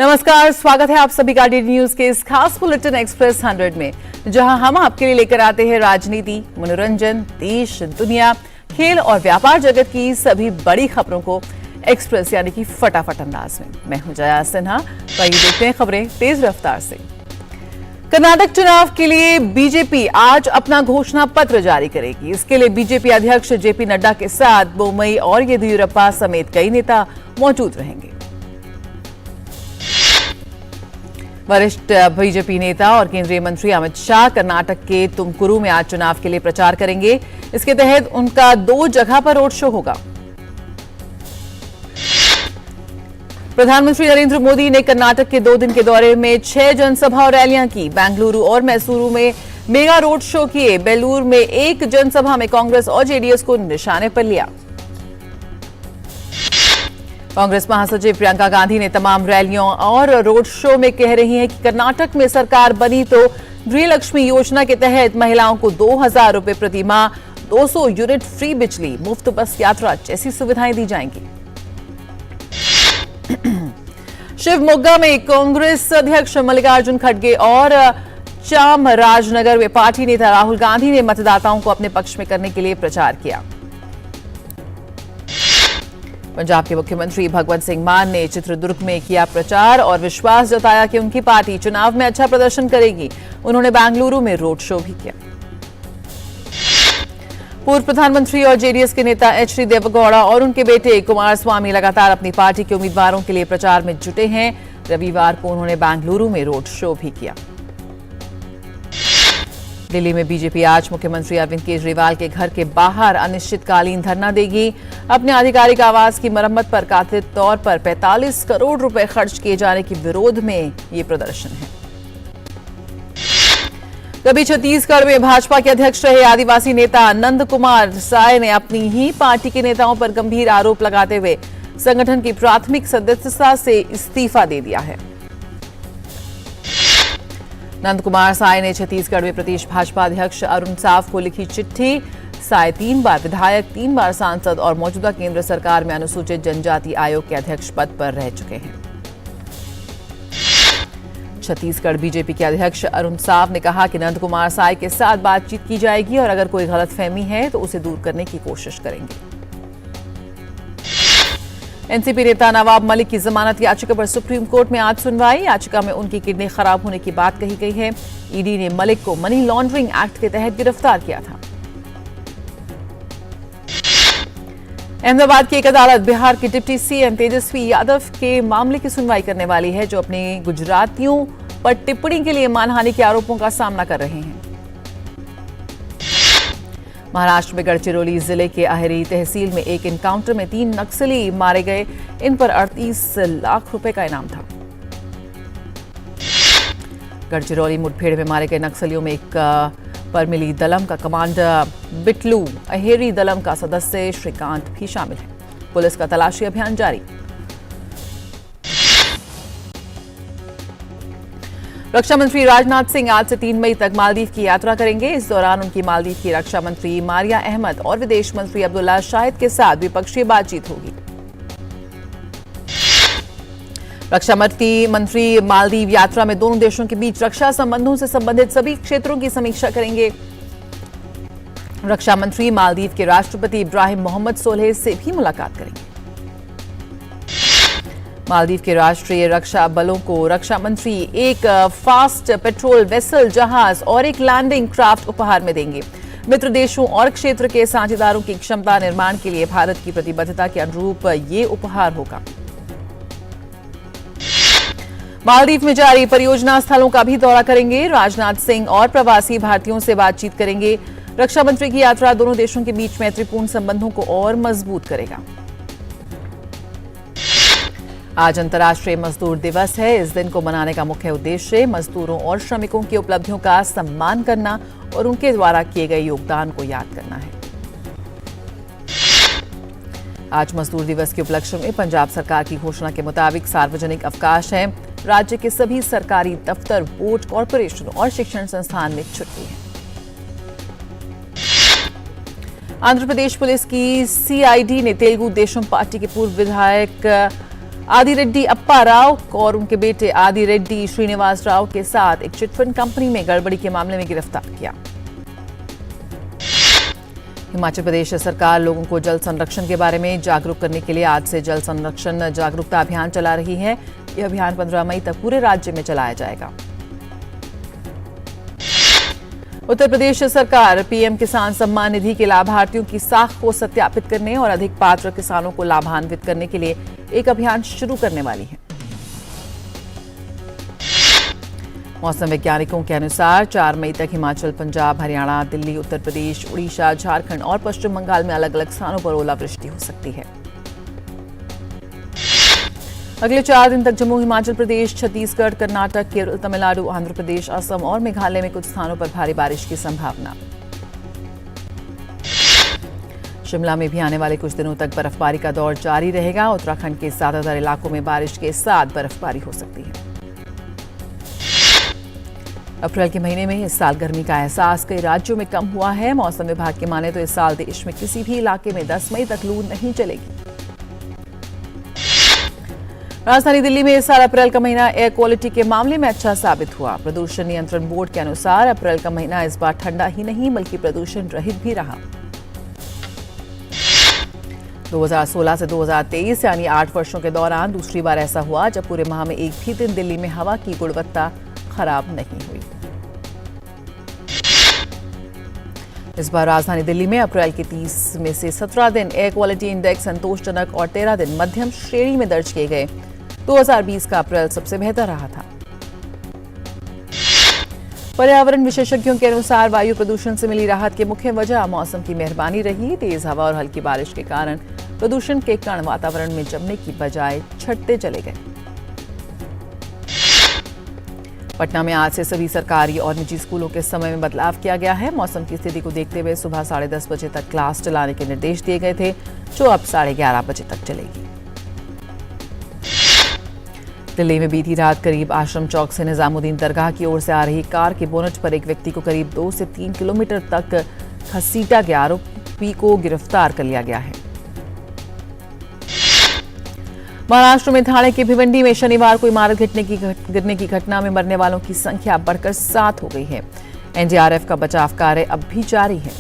नमस्कार, स्वागत है आप सभी का डीडी न्यूज के इस खास बुलेटिन एक्सप्रेस 100 में, जहां हम आपके लिए लेकर आते हैं राजनीति, मनोरंजन, देश, दुनिया, खेल और व्यापार जगत की सभी बड़ी खबरों को एक्सप्रेस यानी कि फटाफट अंदाज में। मैं हूं जया सिन्हा। तो आइए देखते हैं खबरें तेज रफ्तार से। कर्नाटक चुनाव के लिए बीजेपी आज अपना घोषणा पत्र जारी करेगी। इसके लिए बीजेपी अध्यक्ष जेपी नड्डा के साथ बोम्मई और येदियुरप्पा समेत कई नेता मौजूद रहेंगे। वरिष्ठ बीजेपी नेता और केंद्रीय मंत्री अमित शाह कर्नाटक के तुमकुरू में आज चुनाव के लिए प्रचार करेंगे। इसके तहत उनका 2 जगह पर रोड शो होगा। प्रधानमंत्री नरेंद्र मोदी ने कर्नाटक के 2 दिन के दौरे में 6 जनसभा और रैलियां की। बेंगलुरु और मैसूरू में मेगा रोड शो किए। बेलूर में 1 जनसभा में कांग्रेस और जेडीएस को निशाने पर लिया। कांग्रेस महासचिव प्रियंका गांधी ने तमाम रैलियों और रोड शो में कह रही हैं कि कर्नाटक में सरकार बनी तो गृहलक्ष्मी योजना के तहत महिलाओं को 2,000 रुपए प्रति माह, 200 यूनिट फ्री बिजली, मुफ्त बस यात्रा जैसी सुविधाएं दी जाएंगी। शिवमोगा में कांग्रेस अध्यक्ष मल्लिकार्जुन खड़गे और चामराजनगर में पार्टी नेता राहुल गांधी ने मतदाताओं को अपने पक्ष में करने के लिए प्रचार किया। पंजाब के मुख्यमंत्री भगवंत सिंह मान ने चित्रदुर्ग में किया प्रचार और विश्वास जताया कि उनकी पार्टी चुनाव में अच्छा प्रदर्शन करेगी। उन्होंने बेंगलुरु में रोड शो भी किया। पूर्व प्रधानमंत्री और जेडीएस के नेता एच.डी. देवेगौड़ा और उनके बेटे कुमारस्वामी लगातार अपनी पार्टी के उम्मीदवारों के लिए प्रचार में जुटे हैं। रविवार को उन्होंने बेंगलुरु में रोड शो भी किया। दिल्ली में बीजेपी आज मुख्यमंत्री अरविंद केजरीवाल के घर के बाहर अनिश्चितकालीन धरना देगी। अपने आधिकारिक आवास की मरम्मत पर कथित तौर पर 45 करोड़ रुपए खर्च किए जाने के विरोध में ये प्रदर्शन है। कभी छत्तीसगढ़ में भाजपा के अध्यक्ष रहे आदिवासी नेता नंद कुमार साय ने अपनी ही पार्टी के नेताओं पर गंभीर आरोप लगाते हुए संगठन की प्राथमिक सदस्यता से इस्तीफा दे दिया है। नंद कुमार साय ने छत्तीसगढ़ में प्रदेश भाजपा अध्यक्ष अरुण साव को लिखी चिट्ठी। साय 3 बार विधायक, 3 बार सांसद और मौजूदा केंद्र सरकार में अनुसूचित जनजाति आयोग के अध्यक्ष पद पर रह चुके हैं। छत्तीसगढ़ बीजेपी के अध्यक्ष अरुण साव ने कहा कि नंद कुमार साय के साथ बातचीत की जाएगी और अगर कोई गलतफहमी है तो उसे दूर करने की कोशिश करेंगे। एनसीपी नेता नवाब मलिक की जमानत याचिका पर सुप्रीम कोर्ट में आज सुनवाई। याचिका में उनकी किडनी खराब होने की बात कही गई है। ईडी ने मलिक को मनी लॉन्ड्रिंग एक्ट के तहत गिरफ्तार किया था। अहमदाबाद की एक अदालत बिहार के डिप्टी सीएम तेजस्वी यादव के मामले की सुनवाई करने वाली है, जो अपने गुजरातियों पर टिप्पणी के लिए मानहानि के आरोपों का सामना कर रहे हैं। महाराष्ट्र में गढ़चिरौली जिले के अहेरी तहसील में एक एनकाउंटर में 3 नक्सली मारे गए। इन पर 38 लाख रुपए का इनाम था। गढ़चिरौली मुठभेड़ में मारे गए नक्सलियों में एक पर मिली दलम का कमांडर बिटलू, अहेरी दलम का सदस्य श्रीकांत भी शामिल है। पुलिस का तलाशी अभियान जारी। रक्षा मंत्री राजनाथ सिंह आज से 3 मई तक मालदीव की यात्रा करेंगे। इस दौरान उनकी मालदीव की रक्षा मंत्री मारिया अहमद और विदेश मंत्री अब्दुल्ला शाहिद के साथ द्विपक्षीय बातचीत होगी। रक्षा मंत्री मालदीव यात्रा में दोनों देशों के बीच रक्षा संबंधों से संबंधित सभी क्षेत्रों की समीक्षा करेंगे। रक्षा मंत्री मालदीव के राष्ट्रपति इब्राहिम मोहम्मद सोलेह से भी मुलाकात करेंगे। मालदीव के राष्ट्रीय रक्षा बलों को रक्षा मंत्री एक फास्ट पेट्रोल वेसल जहाज और एक लैंडिंग क्राफ्ट उपहार में देंगे। मित्र देशों और क्षेत्र के साझेदारों की क्षमता निर्माण के लिए भारत की प्रतिबद्धता के अनुरूप ये उपहार होगा। मालदीव में जारी परियोजना स्थलों का भी दौरा करेंगे। राजनाथ सिंह और प्रवासी भारतीयों से बातचीत करेंगे। रक्षा मंत्री की यात्रा दोनों देशों के बीच मैत्रीपूर्ण संबंधों को और मजबूत करेगा। आज अंतर्राष्ट्रीय मजदूर दिवस है। इस दिन को मनाने का मुख्य उद्देश्य मजदूरों और श्रमिकों की उपलब्धियों का सम्मान करना और उनके द्वारा किए गए योगदान को याद करना है। आज मजदूर दिवस के उपलक्ष्य में पंजाब सरकार की घोषणा के मुताबिक सार्वजनिक अवकाश है। राज्य के सभी सरकारी दफ्तर, बोर्ड, कॉरपोरेशन और शिक्षण संस्थान में छुट्टी है। आंध्र प्रदेश पुलिस की सीआईडी ने तेलुगु देशम पार्टी के पूर्व विधायक आदि रेड्डी अप्पा राव और उनके बेटे आदि रेड्डी श्रीनिवास राव के साथ एक चिटफंड कंपनी में गड़बड़ी के मामले में गिरफ्तार किया। हिमाचल प्रदेश सरकार लोगों को जल संरक्षण के बारे में जागरूक करने के लिए आज से जल संरक्षण जागरूकता अभियान चला रही है। यह अभियान 15 मई तक पूरे राज्य में चलाया जाएगा। उत्तर प्रदेश सरकार पीएम किसान सम्मान निधि के लाभार्थियों की साख को सत्यापित करने और अधिक पात्र किसानों को लाभान्वित करने के लिए एक अभियान शुरू करने वाली है। मौसम वैज्ञानिकों के अनुसार 4 मई तक हिमाचल, पंजाब, हरियाणा, दिल्ली, उत्तर प्रदेश, उड़ीसा, झारखंड और पश्चिम बंगाल में अलग अलग स्थानों पर ओलावृष्टि हो सकती है। अगले 4 दिन तक जम्मू, हिमाचल प्रदेश, छत्तीसगढ़, कर्नाटक, केरल, तमिलनाडु, आंध्र प्रदेश, असम और मेघालय में कुछ स्थानों पर भारी बारिश की संभावना। शिमला में भी आने वाले कुछ दिनों तक बर्फबारी का दौर जारी रहेगा। उत्तराखंड के ज्यादातर इलाकों में बारिश के साथ बर्फबारी हो सकती है। अप्रैल के महीने में इस साल गर्मी का एहसास कई राज्यों में कम हुआ है। मौसम विभाग के माने तो इस साल देश में किसी भी इलाके में 10 मई तक लू नहीं चलेगी। राजधानी दिल्ली में इस साल अप्रैल का महीना एयर क्वालिटी के मामले में अच्छा साबित हुआ। प्रदूषण नियंत्रण बोर्ड के अनुसार अप्रैल का महीना इस बार ठंडा ही नहीं बल्कि प्रदूषण रहित भी रहा। 2016 से 2023 यानी 8 वर्षों के दौरान दूसरी बार ऐसा हुआ जब पूरे माह में एक भी दिन दिल्ली में हवा की गुणवत्ता खराब नहीं हुई। इस बार राजधानी दिल्ली में अप्रैल के 30 में से 17 दिन एयर क्वालिटी इंडेक्स संतोषजनक और 13 दिन मध्यम श्रेणी में दर्ज किए गए। 2020 का अप्रैल सबसे बेहतर रहा था। पर्यावरण विशेषज्ञों के अनुसार वायु प्रदूषण से मिली राहत की मुख्य वजह मौसम की मेहरबानी रही। तेज हवा और हल्की बारिश के कारण प्रदूषण के कण वातावरण में जमने की बजाय छटते चले गए। पटना में आज से सभी सरकारी और निजी स्कूलों के समय में बदलाव किया गया है। मौसम की स्थिति को देखते हुए सुबह 10:30 बजे तक क्लास चलाने के निर्देश दिए गए थे, जो अब 11:30 बजे तक चलेगी। दिल्ली में बीती रात करीब आश्रम चौक से निजामुद्दीन दरगाह की ओर से आ रही कार के बोनट पर एक व्यक्ति को करीब 2 से 3 किलोमीटर तक घसीटा गया। आरोपी को गिरफ्तार कर लिया गया है। महाराष्ट्र में ठाणे के भिवंडी में शनिवार को इमारत गिरने की घटना में मरने वालों की संख्या बढ़कर 7 हो गई है। एनडीआरएफ का बचाव कार्य अब भी जारी है।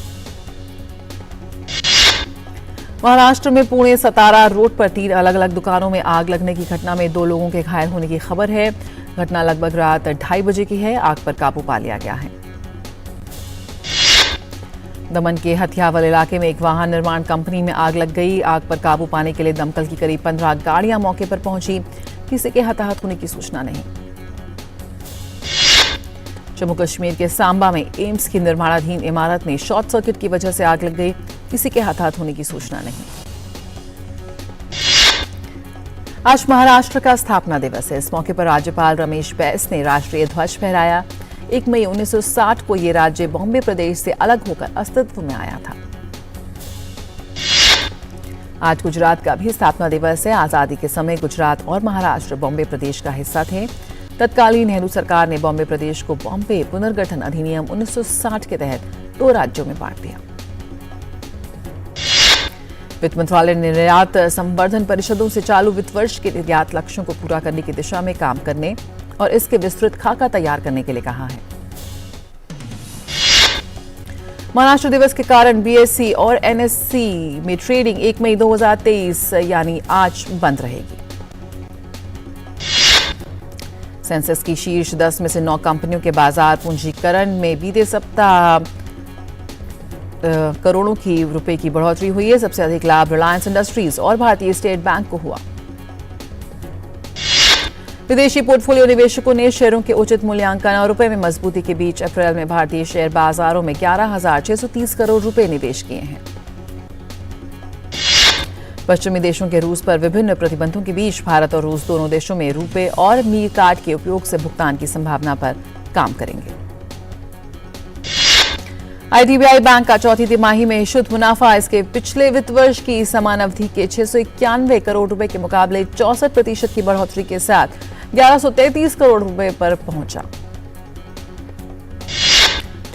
महाराष्ट्र में पुणे सतारा रोड पर 3 अलग अलग दुकानों में आग लगने की घटना में 2 लोगों के घायल होने की खबर है। घटना लगभग रात 2:30 बजे की है। आग पर काबू पा लिया गया है। दमन के हथियावल इलाके में एक वाहन निर्माण कंपनी में आग लग गई। आग पर काबू पाने के लिए दमकल की करीब 15 गाड़ियां मौके पर पहुंची। किसी के हताहत होने की सूचना नहीं। जम्मू कश्मीर के सांबा में एम्स की निर्माणाधीन इमारत में शॉर्ट सर्किट की वजह से आग लग गई। किसी के हताहत होने की सूचना नहीं। आज महाराष्ट्र का स्थापना दिवस है। इस मौके पर राज्यपाल रमेश बैस ने राष्ट्रीय ध्वज फहराया। 1 मई 1960 को यह राज्य बॉम्बे प्रदेश से अलग होकर अस्तित्व में आया था। आज गुजरात का भी स्थापना दिवस है। आजादी के समय गुजरात और महाराष्ट्र बॉम्बे प्रदेश का हिस्सा थे। तत्कालीन नेहरू सरकार ने बॉम्बे प्रदेश को बॉम्बे पुनर्गठन अधिनियम 1960 के तहत 2 राज्यों में बांट दिया। वित्त मंत्रालय ने निर्यात संवर्धन परिषदों से चालू वित्त वर्ष के निर्यात लक्ष्यों को पूरा करने की दिशा में काम करने और इसके विस्तृत खाका तैयार करने के लिए कहा है। महाराष्ट्र दिवस के कारण बीएसई और एनएससी में ट्रेडिंग 1 मई 2023 यानी आज बंद रहेगी। सेंसेक्स की शीर्ष 10 में से 9 कंपनियों के बाजार पूंजीकरण में बीते सप्ताह करोड़ों की रुपए की बढ़ोतरी हुई है। सबसे अधिक लाभ रिलायंस इंडस्ट्रीज और भारतीय स्टेट बैंक को हुआ। विदेशी पोर्टफोलियो निवेशकों ने शेयरों के उचित मूल्यांकन और रुपए में मजबूती के बीच अप्रैल में भारतीय शेयर बाजारों में 11,630 करोड़ रुपए निवेश किए हैं। पश्चिमी देशों के रूस पर विभिन्न प्रतिबंधों के बीच भारत और रूस दोनों देशों में रुपए और मील कार्ड के उपयोग से भुगतान की संभावना पर काम करेंगे। आईडीबीआई बैंक का चौथी तिमाही में शुद्ध मुनाफा इसके पिछले वित्त वर्ष की समान अवधि के 691 करोड़ रुपए के मुकाबले 64% की बढ़ोतरी के साथ 1133 करोड़ रुपए पर पहुंचा।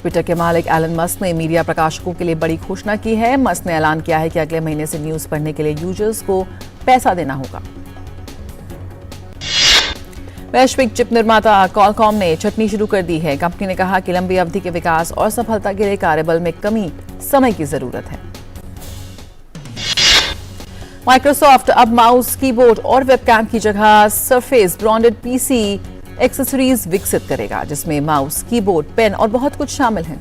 ट्विटर के मालिक एलन मस्क ने मीडिया प्रकाशकों के लिए बड़ी घोषणा की है। मस्क ने ऐलान किया है कि अगले महीने से न्यूज पढ़ने के लिए यूजर्स को पैसा देना होगा। वैश्विक चिप निर्माता क्वालकॉम ने छटनी शुरू कर दी है। कंपनी ने कहा कि लंबी अवधि के विकास और सफलता के लिए कार्यबल में कमी समय की जरूरत है। माइक्रोसॉफ्ट अब माउस, कीबोर्ड और वेबकैम की जगह सरफेस ब्रांडेड पीसी एक्सेसरीज विकसित करेगा, जिसमें माउस, कीबोर्ड, पेन और बहुत कुछ शामिल है।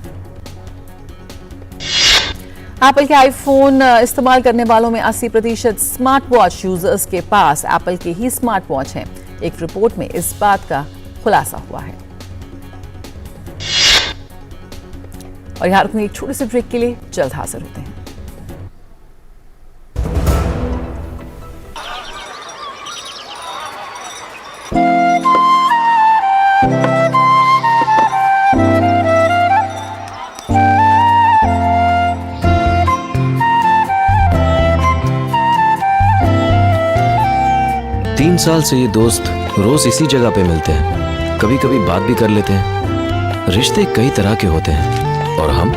एप्पल के आईफोन इस्तेमाल करने वालों में 80% स्मार्ट वॉच यूजर्स के पास एप्पल के ही स्मार्ट वॉच हैं। एक रिपोर्ट में इस बात का खुलासा हुआ है। और यहां रुकने एक छोटे से ब्रेक के लिए जल्द हाजिर होते हैं। तीन साल से ये दोस्त रोज इसी जगह पे मिलते हैं। कभी कभी बात भी कर लेते हैं। रिश्ते कई तरह के होते हैं और हम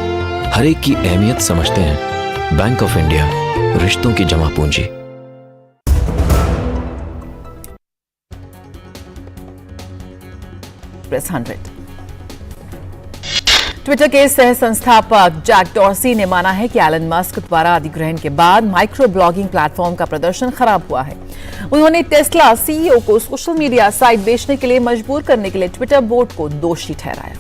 हर एक की अहमियत समझते हैं। बैंक ऑफ इंडिया, रिश्तों की जमा पूंजी। प्रेस 100। ट्विटर के सह संस्थापक जैक डॉर्सी ने माना है कि एलन मस्क द्वारा अधिग्रहण के बाद माइक्रो ब्लॉगिंग प्लेटफॉर्म का प्रदर्शन खराब हुआ है। उन्होंने टेस्ला सीईओ को सोशल मीडिया साइट बेचने के लिए मजबूर करने के लिए ट्विटर बोर्ड को दोषी ठहराया।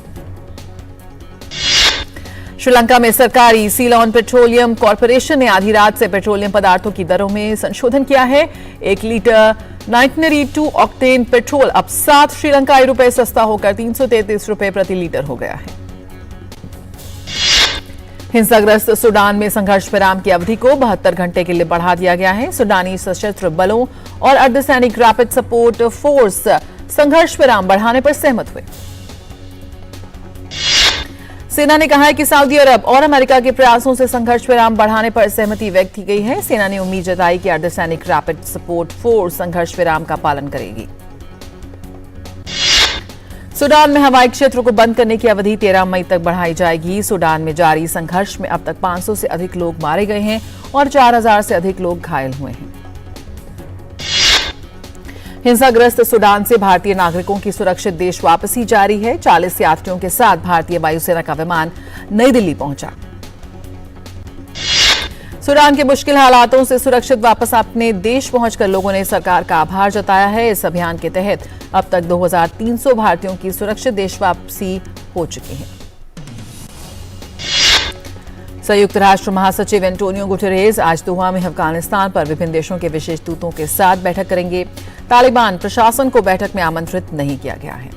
श्रीलंका में सरकारी सीलॉन पेट्रोलियम कॉर्पोरेशन ने आधी रात से पेट्रोलियम पदार्थों की दरों में संशोधन किया है। 1 लीटर 992 ऑक्टेन पेट्रोल अब 7 श्रीलंकाई रुपए सस्ता होकर 333 रुपए प्रति लीटर हो गया है। हिंसाग्रस्त सूडान में संघर्ष विराम की अवधि को 72 घंटे के लिए बढ़ा दिया गया है। सूडानी सशस्त्र बलों और अर्धसैनिक रैपिड सपोर्ट फोर्स संघर्ष विराम बढ़ाने पर सहमत हुए। सेना ने कहा है कि सऊदी अरब और अमेरिका के प्रयासों से संघर्ष विराम बढ़ाने पर सहमति व्यक्त की गई है। सेना ने उम्मीद जताई कि अर्धसैनिक रैपिड सपोर्ट फोर्स संघर्ष विराम का पालन करेगी। सूडान में हवाई क्षेत्र को बंद करने की अवधि 13 मई तक बढ़ाई जाएगी। सूडान में जारी संघर्ष में अब तक 500 से अधिक लोग मारे गए हैं और 4000 से अधिक लोग घायल हुए हैं। हिंसाग्रस्त सूडान से भारतीय नागरिकों की सुरक्षित देश वापसी जारी है। 40 यात्रियों के साथ भारतीय वायुसेना का विमान नई दिल्ली पहुंचा। सूडान के मुश्किल हालातों से सुरक्षित वापस अपने देश पहुंचकर लोगों ने सरकार का आभार जताया है। इस अभियान के तहत अब तक 2300 भारतीयों की सुरक्षित देश वापसी हो चुकी है। संयुक्त राष्ट्र महासचिव एंटोनियो गुटेरेस आज दोहा में अफगानिस्तान पर विभिन्न देशों के विशेष दूतों के साथ बैठक करेंगे। तालिबान प्रशासन को बैठक में आमंत्रित नहीं किया गया है।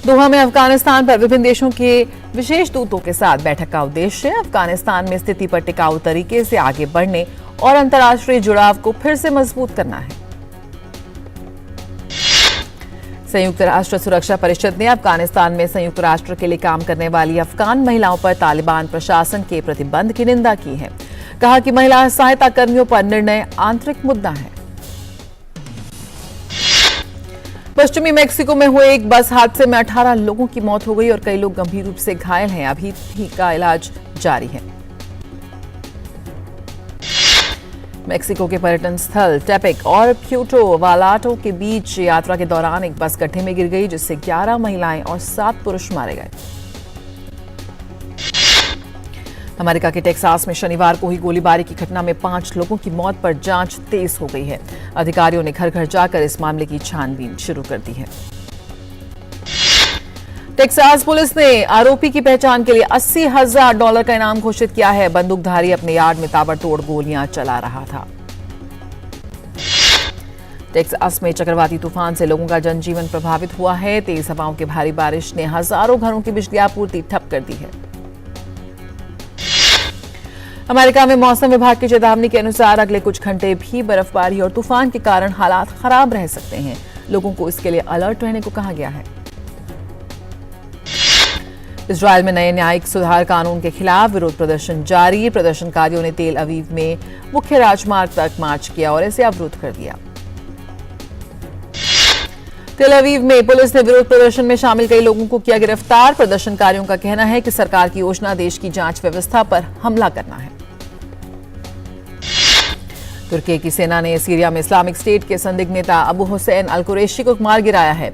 दोहा में अफगानिस्तान पर विभिन्न देशों के विशेष दूतों के साथ बैठक का उद्देश्य अफगानिस्तान में स्थिति पर टिकाऊ तरीके से आगे बढ़ने और अंतर्राष्ट्रीय जुड़ाव को फिर से मजबूत करना है। संयुक्त राष्ट्र सुरक्षा परिषद ने अफगानिस्तान में संयुक्त राष्ट्र के लिए काम करने वाली अफगान महिलाओं पर तालिबान प्रशासन के प्रतिबंध की निंदा की है। कहा कि महिला सहायता कर्मियों पर निर्णय आंतरिक मुद्दा है। पश्चिमी मेक्सिको में हुए एक बस हादसे में 18 लोगों की मौत हो गई और कई लोग गंभीर रूप से घायल हैं। अभी भी का इलाज जारी है। मेक्सिको के पर्यटन स्थल टेपेक और प्यूर्टो वालाटो के बीच यात्रा के दौरान एक बस गड्ढे में गिर गई, जिससे 11 महिलाएं और 7 पुरुष मारे गए। अमेरिका के टेक्सास में शनिवार को हुई गोलीबारी की घटना में 5 लोगों की मौत पर जांच तेज हो गई है। अधिकारियों ने घर घर जाकर इस मामले की छानबीन शुरू कर दी है। टेक्सास पुलिस ने आरोपी की पहचान के लिए $80,000 का इनाम घोषित किया है। बंदूकधारी अपने यार्ड में ताबड़तोड़ गोलियां चला रहा था। टेक्सास में चक्रवाती तूफान से लोगों का जनजीवन प्रभावित हुआ है। तेज हवाओं की भारी बारिश ने हजारों घरों की बिजली आपूर्ति ठप कर दी है। अमेरिका में मौसम विभाग की चेतावनी के अनुसार अगले कुछ घंटे भी बर्फबारी और तूफान के कारण हालात खराब रह सकते हैं। लोगों को इसके लिए अलर्ट रहने को कहा गया है। इजरायल में नए न्यायिक सुधार कानून के खिलाफ विरोध प्रदर्शन जारी। प्रदर्शनकारियों ने तेल अवीव में मुख्य राजमार्ग तक मार्च किया और इसे अवरुद्ध कर दिया। तेल अवीव में पुलिस ने विरोध प्रदर्शन में शामिल कई लोगों को किया गिरफ्तार। प्रदर्शनकारियों का कहना है कि सरकार की योजना देश की जांच व्यवस्था पर हमला करना है। तुर्की की सेना ने सीरिया में इस्लामिक स्टेट के संदिग्ध नेता अबू हुसैन अल कुरैशी को मार गिराया है।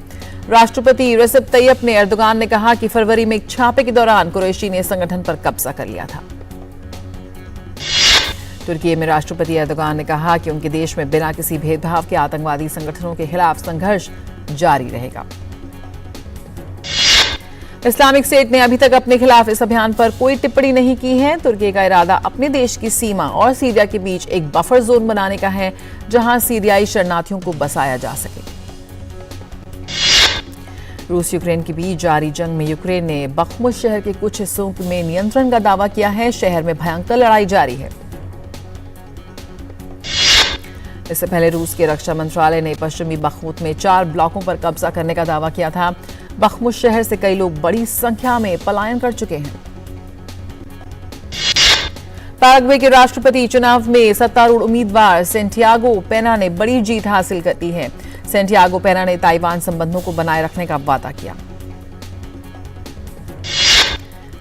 राष्ट्रपति रेसिप तैयब ने एर्दोगान ने कहा कि फरवरी में एक छापे के दौरान कुरैशी ने संगठन पर कब्जा कर लिया था। तुर्की में राष्ट्रपति एर्दोगान ने कहा कि उनके देश में बिना किसी भेदभाव के आतंकवादी संगठनों के खिलाफ संघर्ष जारी रहेगा। इस्लामिक स्टेट ने अभी तक अपने खिलाफ इस अभियान पर कोई टिप्पणी नहीं की है। तुर्की का इरादा अपने देश की सीमा और सीरिया के बीच एक बफर जोन बनाने का है, जहां सीरियाई शरणार्थियों को बसाया जा सके। रूस यूक्रेन के बीच जारी जंग में यूक्रेन ने बख्मुस शहर के कुछ हिस्सों में नियंत्रण का दावा किया है। शहर में भयंकर लड़ाई जारी है। इससे पहले रूस के रक्षा मंत्रालय ने पश्चिमी बख्मुत में 4 ब्लॉकों पर कब्जा करने का दावा किया था। बख्मुत शहर से कई लोग बड़ी संख्या में पलायन कर चुके हैं। पैराग्वे के राष्ट्रपति चुनाव में सत्तारूढ़ उम्मीदवार सैंटियागो पेना ने बड़ी जीत हासिल कर ली है। सैंटियागो पेना ने ताइवान संबंधों को बनाए रखने का वादा किया।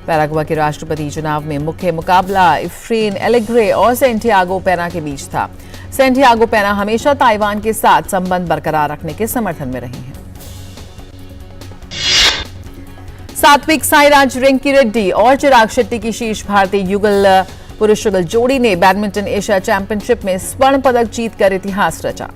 पैराग्वे के राष्ट्रपति चुनाव में मुख्य मुकाबला इफ्रेन एलेग्रे और सैंटियागो पेना के बीच था। सैंटियागो पेना हमेशा ताइवान के साथ संबंध बरकरार रखने के समर्थन में रहे हैं। सात्विक साईराज रिंकी रेड्डी और चिराग शेट्टी की शीर्ष भारतीय युगल पुरुष युगल जोड़ी ने बैडमिंटन एशिया चैंपियनशिप में स्वर्ण पदक जीतकर इतिहास रचा।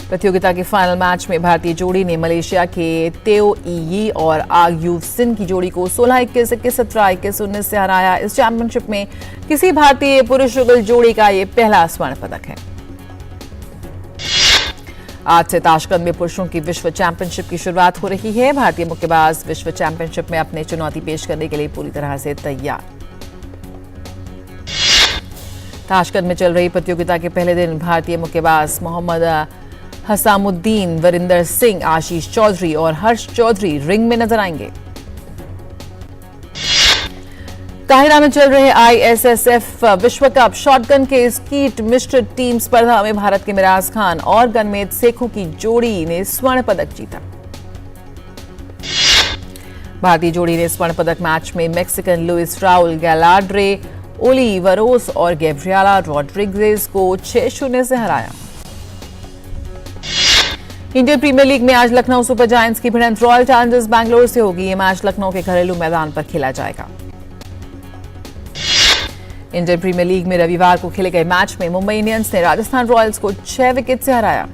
प्रतियोगिता के फाइनल मैच में भारतीय जोड़ी ने मलेशिया के तेओ ई और आग यूव सिन की जोड़ी को 16-21, 21-17, 21-19 से हराया। इस चैंपियनशिप में किसी भारतीय पुरुष युगल जोड़ी का यह पहला स्वर्ण पदक है। आज से ताशकंद में पुरुषों की विश्व चैंपियनशिप की शुरुआत हो रही है। भारतीय मुक्केबाज विश्व चैंपियनशिप में अपनी चुनौती पेश करने के लिए पूरी तरह से तैयार। ताशकंद में चल रही प्रतियोगिता के पहले दिन भारतीय मुक्केबाज मोहम्मद हसामुद्दीन, वरिंदर सिंह, आशीष चौधरी और हर्ष चौधरी रिंग में नजर आएंगे। काहिरा में चल रहे ISSF विश्व कप शॉटगन के स्कीट मिश्र टीम स्पर्धा में भारत के मिराज खान और गनमेद सेखू की जोड़ी ने स्वर्ण पदक जीता। भारतीय जोड़ी ने स्वर्ण पदक मैच में मैक्सिकन लुइस राउल गैलाड्रे ओलिवरोस और गैब्रिएला रॉड्रिगेज को 6-0 से हराया। इंडियन प्रीमियर लीग में आज लखनऊ सुपर जायंट्स की भिड़ंत रॉयल चैलेंजर्स बैंगलोर से होगी। ये मैच लखनऊ के घरेलू मैदान पर खेला जाएगा। इंडियन प्रीमियर लीग में रविवार को खेले गए मैच में मुंबई इंडियंस ने राजस्थान रॉयल्स को 6 विकेट से हराया।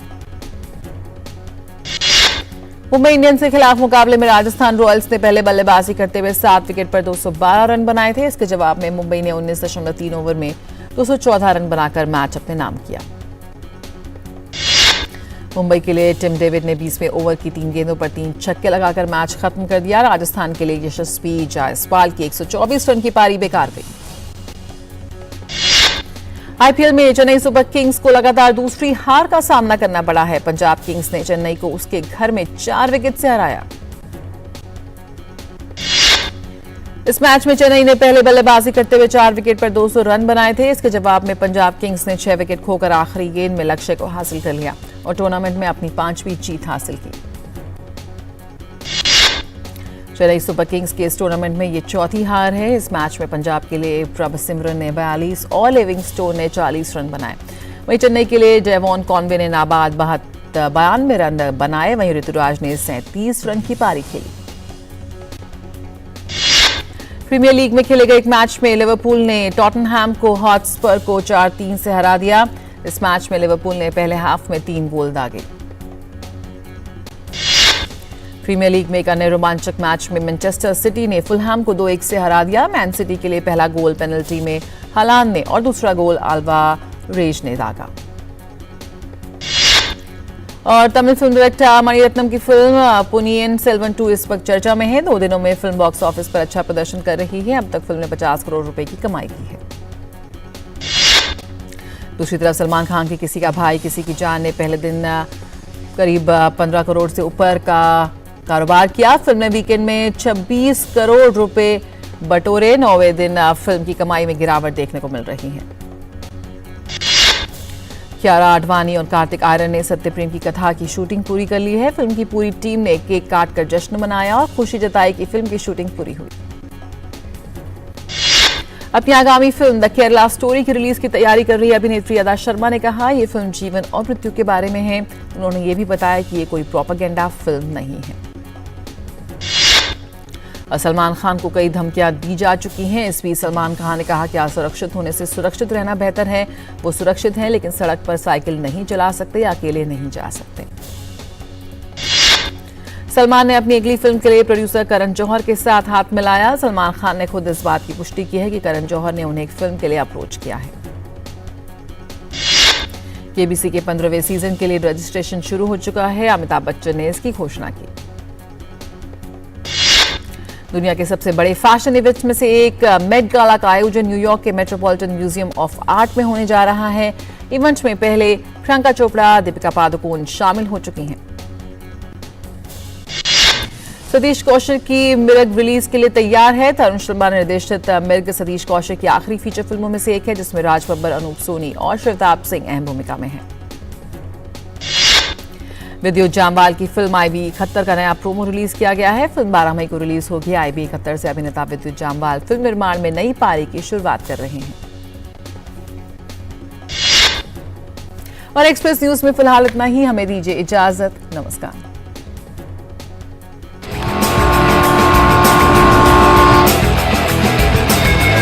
मुंबई इंडियंस के खिलाफ मुकाबले में राजस्थान रॉयल्स ने पहले बल्लेबाजी करते हुए 7 विकेट पर 212 रन बनाए थे। इसके जवाब में मुंबई ने 19.3 ओवर में 214 रन बनाकर मैच अपने नाम किया। मुंबई के लिए टिम डेविड ने 20वें ओवर की 3 गेंदों पर 3 छक्के लगाकर मैच खत्म कर दिया। राजस्थान के लिए यशस्वी जायसवाल की 124 रन की पारी बेकार गई। IPL में चेन्नई सुपर किंग्स को लगातार दूसरी हार का सामना करना पड़ा है। पंजाब किंग्स ने चेन्नई को उसके घर में 4 विकेट से हराया। इस मैच में चेन्नई ने पहले बल्लेबाजी करते हुए 4 विकेट पर 200 रन बनाए थे। इसके जवाब में पंजाब किंग्स ने 6 विकेट खोकर आखिरी गेंद में लक्ष्य को हासिल कर लिया और टूर्नामेंट में अपनी 5वीं जीत हासिल की। चेन्नई सुपर किंग्स के इस टूर्नामेंट में ये 4थी हार है। इस मैच में पंजाब के लिए प्रभसिमरन ने 42 और लिविंगस्टोन ने 40 रन बनाए। वहीं चेन्नई के लिए डेवॉन कॉनवे ने नाबाद 92 रन बनाए। वहीं ऋतुराज ने 37 रन की पारी खेली। प्रीमियर लीग में खेले गए एक मैच में लिवरपूल ने टॉटनहैम को हॉटस्पर को 4-3 से हरा दिया। इस मैच में लिवरपूल ने पहले हाफ में 3 गोल दागे। प्रीमियर लीग में एक अन्य रोमांचक मैच में मैनचेस्टर सिटी ने फुलहैम को 2-1 से हरा दिया। मैन सिटी के लिए पहला गोल पेनल्टी में हालांड ने और दूसरा गोल अल्वारेज ने दागा। और तमिल फिल्म डायरेक्टर मणिरत्नम की फिल्म पुनियन सेल्वन 2 इस वक्त चर्चा में है। 2 दिनों में फिल्म बॉक्स ऑफिस पर अच्छा प्रदर्शन कर रही है। अब तक फिल्म ने 50 करोड़ रुपए की कमाई की है। दूसरी तरफ सलमान खान की किसी का भाई किसी की जान ने पहले दिन करीब 15 करोड़ से ऊपर का कारोबार किया। फिल्म ने वीकेंड में 26 करोड़ रुपए बटोरे। 9वें दिन फिल्म की कमाई में गिरावट देखने को मिल रही है। कियारा आडवाणी और कार्तिक आर्यन ने सत्यप्रेम की कथा की शूटिंग पूरी कर ली है। फिल्म की पूरी टीम ने केक काटकर जश्न मनाया और खुशी जताई कि फिल्म की शूटिंग पूरी हुई। अपनी आगामी फिल्म द केरला स्टोरी की रिलीज की तैयारी कर रही अभिनेत्री अदा शर्मा ने कहा, ये फिल्म जीवन और मृत्यु के बारे में है। उन्होंने ये भी बताया कि ये कोई प्रोपेगेंडा फिल्म नहीं है। सलमान खान को कई धमकियां दी जा चुकी हैं। इस बीच सलमान खान ने कहा कि असुरक्षित होने से सुरक्षित रहना बेहतर है। वो सुरक्षित हैं, लेकिन सड़क पर साइकिल नहीं चला सकते या अकेले नहीं जा सकते। सलमान ने अपनी अगली फिल्म के लिए प्रोड्यूसर करण जौहर के साथ हाथ मिलाया। सलमान खान ने खुद इस बात की पुष्टि की है कि करण जौहर ने उन्हें एक फिल्म के लिए अप्रोच किया है। केबीसी के 15वें सीजन के लिए रजिस्ट्रेशन शुरू हो चुका है। अमिताभ बच्चन ने इसकी घोषणा की। दुनिया के सबसे बड़े फैशन इवेंट्स में से एक मेट गाला का आयोजन न्यूयॉर्क के मेट्रोपॉलिटन म्यूजियम ऑफ आर्ट में होने जा रहा है। इवेंट में पहले प्रियंका चोपड़ा, दीपिका पादुकोण शामिल हो चुकी हैं। सतीश कौशिक की मिर्ग रिलीज के लिए तैयार है। तरुण शर्मा निर्देशित मिर्ग सतीश कौशिक की आखिरी फीचर फिल्मों में से एक है, जिसमें राज बब्बर, अनूप सोनी और शिवताप सिंह अहम भूमिका में हैं। विद्युत जामवाल की फिल्म आईबी 71 का नया प्रोमो रिलीज किया गया है। फिल्म 12 मई को रिलीज होगी। आईबी 71 से अभिनेता विद्युत जामवाल फिल्म निर्माण में नई पारी की शुरुआत कर रहे हैं। और एक्सप्रेस न्यूज में फिलहाल इतना ही। हमें दीजिए इजाजत। नमस्कार।